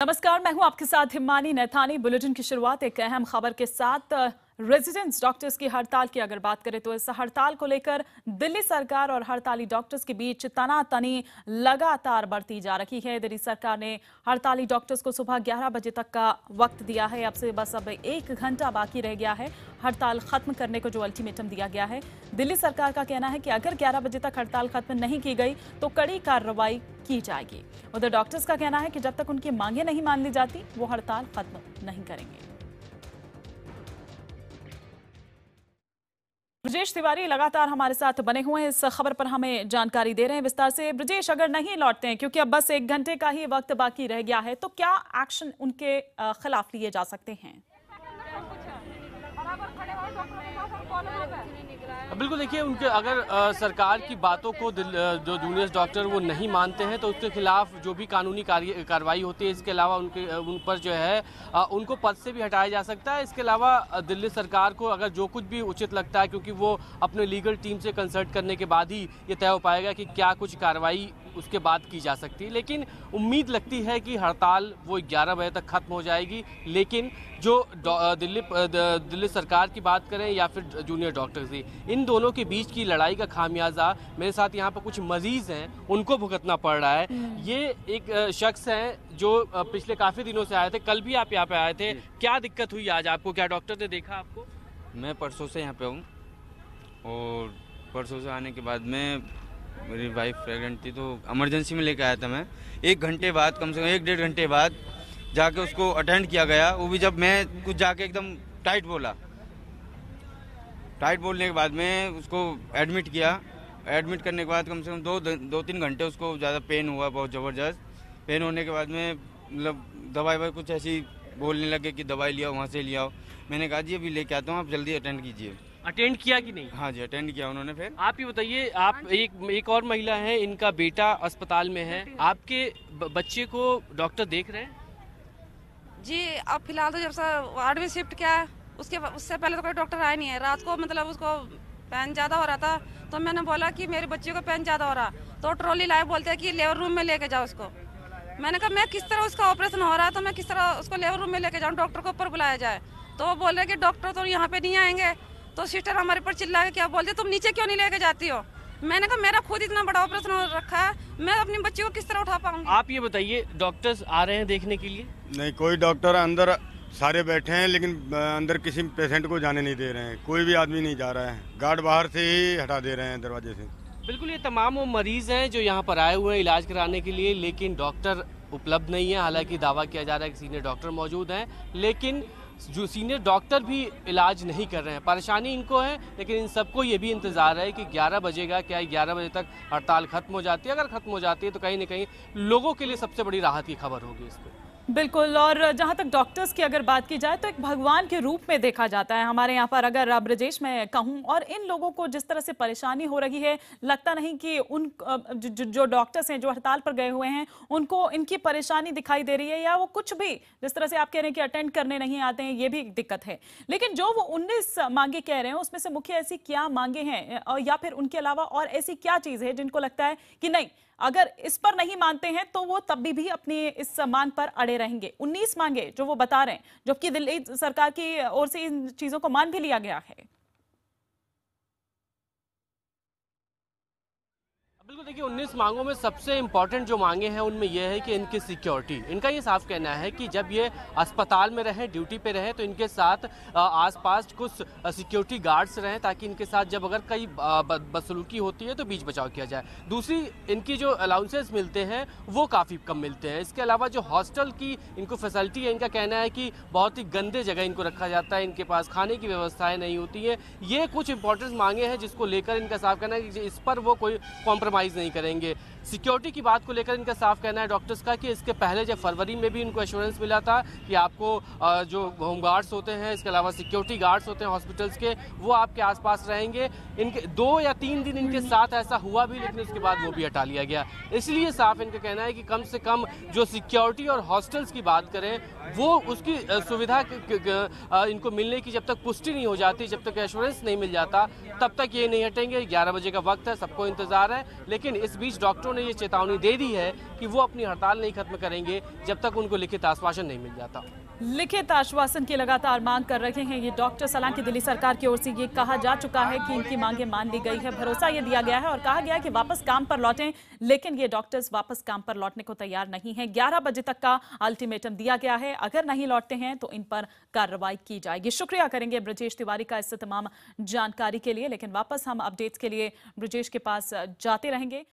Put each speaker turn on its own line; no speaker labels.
नमस्कार, मैं हूं आपके साथ हिमानी नैथानी। बुलेटिन की शुरुआत एक अहम खबर के साथ। रेजिडेंट्स डॉक्टर्स की हड़ताल की अगर बात करें तो इस हड़ताल को लेकर दिल्ली सरकार और हड़ताली डॉक्टर्स के बीच तनातनी लगातार बढ़ती जा रही है। दिल्ली सरकार ने हड़ताली डॉक्टर्स को सुबह 11 बजे तक का वक्त दिया है। अब 1 घंटा बाकी रह गया है हड़ताल खत्म करने को, जो अल्टीमेटम दिया गया है। दिल्ली सरकार का कहना है कि अगर 11 बजे तक हड़ताल खत्म नहीं की गई तो कड़ी कार्रवाई की जाएगी। उधर डॉक्टर्स का कहना है कि जब तक उनकी मांगे नहीं मान ली जाती वो हड़ताल खत्म नहीं करेंगे। ब्रजेश तिवारी लगातार हमारे साथ बने हुए हैं, इस खबर पर हमें जानकारी दे रहे हैं विस्तार से। ब्रजेश, अगर नहीं लौटते हैं, क्योंकि अब बस 1 घंटे का ही वक्त बाकी रह गया है, तो क्या एक्शन उनके खिलाफ लिए जा सकते हैं?
बिल्कुल, देखिए, उनके अगर सरकार की बातों को जो जूनियर डॉक्टर वो नहीं मानते हैं तो उसके खिलाफ जो भी कानूनी कार्रवाई होती है, इसके अलावा उन पर जो है उनको पद से भी हटाया जा सकता है। इसके अलावा दिल्ली सरकार को अगर जो कुछ भी उचित लगता है, क्योंकि वो अपने लीगल टीम से कंसल्ट करने के बाद ही ये तय हो पाएगा कि क्या कुछ कार्रवाई उसके बाद की जा सकती है। लेकिन उम्मीद लगती है कि हड़ताल वो 11 बजे तक खत्म हो जाएगी। लेकिन जो दिल्ली सरकार की बात करें या फिर जूनियर डॉक्टर्स की, इन दोनों के बीच की लड़ाई का खामियाजा मेरे साथ यहाँ पर कुछ मरीज हैं उनको भुगतना पड़ रहा है। ये एक शख्स हैं जो पिछले काफ़ी दिनों से आए थे। कल भी आप यहाँ पे आए थे, क्या दिक्कत हुई आज आपको? क्या डॉक्टर ने देखा आपको?
मैं परसों से यहाँ पे हूँ और परसों से आने के बाद में मेरी वाइफ प्रेग्नेंट थी तो इमरजेंसी में लेके आया था मैं। 1 घंटे बाद, कम से कम 1-1.5 घंटे बाद जाके उसको अटेंड किया गया। वो भी जब मैं कुछ जाके एकदम टाइट बोलने के बाद में उसको एडमिट किया। एडमिट करने के बाद कम से कम 2-3 घंटे उसको ज़्यादा पेन हुआ, बहुत ज़बरदस्त पेन होने के बाद में मतलब दवाई कुछ ऐसी बोलने लगे कि दवाई लियाओ, वहाँ से लियाओ। मैंने कहा जी अभी लेके आता हूँ, आप जल्दी अटेंड कीजिए।
अटेंड किया कि नहीं?
हाँ जी, अटेंड किया उन्होंने। फिर आप
ये बताइए, आप एक और महिला है, इनका बेटा अस्पताल में है, आपके बच्चे को डॉक्टर देख रहे हैं?
जी, अब फिलहाल तो जब से वार्ड में शिफ्ट किया है उससे पहले तो कोई डॉक्टर आया नहीं है। रात को मतलब उसको पेन ज़्यादा हो रहा था तो मैंने बोला कि मेरे बच्चे को पेन ज़्यादा हो रहा, तो ट्रॉली लाए, बोलते हैं कि लेबर रूम में लेके जाओ उसको। मैंने कहा मैं किस तरह, उसका ऑपरेशन हो रहा है तो मैं किस तरह उसको लेबर रूम में लेके जाऊँ, डॉक्टर को ऊपर बुलाया जाए। तो वो बोल रहे कि डॉक्टर तो यहाँ पे नहीं आएंगे। तो सिस्टर हमारे पर चिल्ला के क्या बोलते, तुम नीचे क्यों नहीं लेके जाती हो? मैंने कहा मेरा खुद इतना बड़ा ऑपरेशन हो रखा है, मैं अपनी बच्ची को किस तरह उठा पाऊंगी?
आप ये बताइए, डॉक्टर्स आ रहे हैं देखने के लिए?
नहीं, कोई डॉक्टर अंदर सारे बैठे हैं, लेकिन अंदर किसी पेशेंट को जाने नहीं दे रहे हैं। कोई भी आदमी नहीं जा रहा है, गार्ड बाहर से ही हटा दे रहे हैं दरवाजे से।
बिल्कुल, ये तमाम वो मरीज हैं जो यहाँ पर आए हुए हैं इलाज कराने के लिए, लेकिन डॉक्टर उपलब्ध नहीं है। हालांकि दावा किया जा रहा है कि सीनियर डॉक्टर मौजूद हैं, लेकिन जो सीनियर डॉक्टर भी इलाज नहीं कर रहे हैं। परेशानी इनको है, लेकिन इन सबको ये भी इंतजार है कि 11 बजेगा, क्या 11 बजे तक हड़ताल खत्म हो जाती है? अगर खत्म हो जाती है तो कहीं ना कहीं लोगों के लिए सबसे बड़ी राहत की खबर होगी इसको।
बिल्कुल, और जहां तक डॉक्टर्स की अगर बात की जाए तो एक भगवान के रूप में देखा जाता है हमारे यहाँ पर, अगर ब्रजेश मैं कहूँ। और इन लोगों को जिस तरह से परेशानी हो रही है, लगता नहीं कि उन जो डॉक्टर्स हैं जो हड़ताल पर गए हुए हैं उनको इनकी परेशानी दिखाई दे रही है, या वो कुछ भी जिस तरह से आप कह रहे हैं कि अटेंड करने नहीं आते हैं, ये भी एक दिक्कत है। लेकिन जो वो 19 मांगे कह रहे हैं उसमें से मुख्य ऐसी क्या मांगे हैं, या फिर उनके अलावा और ऐसी क्या चीज है जिनको लगता है कि नहीं, अगर इस पर नहीं मानते हैं तो वो तब भी अपनी इस मांग पर अड़े रहेंगे? 19 मांगे जो वो बता रहे हैं, जबकि दिल्ली सरकार की ओर से इन चीजों को मान भी लिया गया है।
बिल्कुल, देखिए, 19 मांगों में सबसे इंपॉर्टेंट जो मांगे हैं उनमें यह है कि इनकी सिक्योरिटी। इनका ये साफ कहना है कि जब ये अस्पताल में रहें, ड्यूटी पे रहें, तो इनके साथ आसपास कुछ सिक्योरिटी गार्ड्स रहें, ताकि इनके साथ जब अगर कई बदसलूकी होती है तो बीच बचाव किया जाए। दूसरी, इनकी जो अलाउंसेस मिलते हैं वो काफ़ी कम मिलते हैं। इसके अलावा जो हॉस्टल की इनको फैसिलिटी है, इनका कहना है कि बहुत ही गंदे जगह इनको रखा जाता है, इनके पास खाने की व्यवस्थाएँ नहीं होती हैं। ये कुछ इंपॉर्टेंट मांगे हैं जिसको लेकर इनका साफ कहना है कि इस पर वो कोई कॉम्प्रोमाइज़ नहीं करेंगे। सिक्योरिटी की बात को लेकर इनका साफ कहना है डॉक्टर्स का कि इसके पहले जब फरवरी में भी इनको एश्योरेंस मिला था कि आपको जो होम गार्ड्स होते हैं, इसके अलावा सिक्योरिटी गार्ड्स होते हैं हॉस्पिटल्स के, वो आपके आसपास रहेंगे। इनके 2 या 3 दिन इनके साथ ऐसा हुआ भी, लेकिन उसके बाद वो भी हटा लिया गया। इसलिए साफ इनका कहना है कि कम से कम जो सिक्योरिटी और हॉस्टल्स की बात करें, वो उसकी सुविधा इनको मिलने की जब तक पुष्टि नहीं हो जाती, जब तक एश्योरेंस नहीं मिल जाता, तब तक ये नहीं हटेंगे। 11 बजे का वक्त है, सबको इंतजार है। लेकिन इस बीच डॉक्टरों ने ये चेतावनी दे दी है कि वो अपनी हड़ताल नहीं खत्म करेंगे जब तक उनको लिखित आश्वासन नहीं मिल जाता।
लिखित आश्वासन की लगातार मांग कर रहे हैं ये डॉक्टर्स। हालांकि दिल्ली सरकार की ओर से ये कहा जा चुका है कि इनकी मांगें मान ली गई है, भरोसा ये दिया गया है और कहा गया है कि वापस काम पर लौटें, लेकिन ये डॉक्टर्स वापस काम पर लौटने को तैयार नहीं है। 11 बजे तक का अल्टीमेटम दिया गया है, अगर नहीं लौटते हैं तो इन पर कार्रवाई की जाएगी। शुक्रिया करेंगे ब्रजेश तिवारी का इस तमाम जानकारी के लिए, लेकिन वापस हम अपडेट्स के लिए ब्रजेश के पास जाते रहेंगे।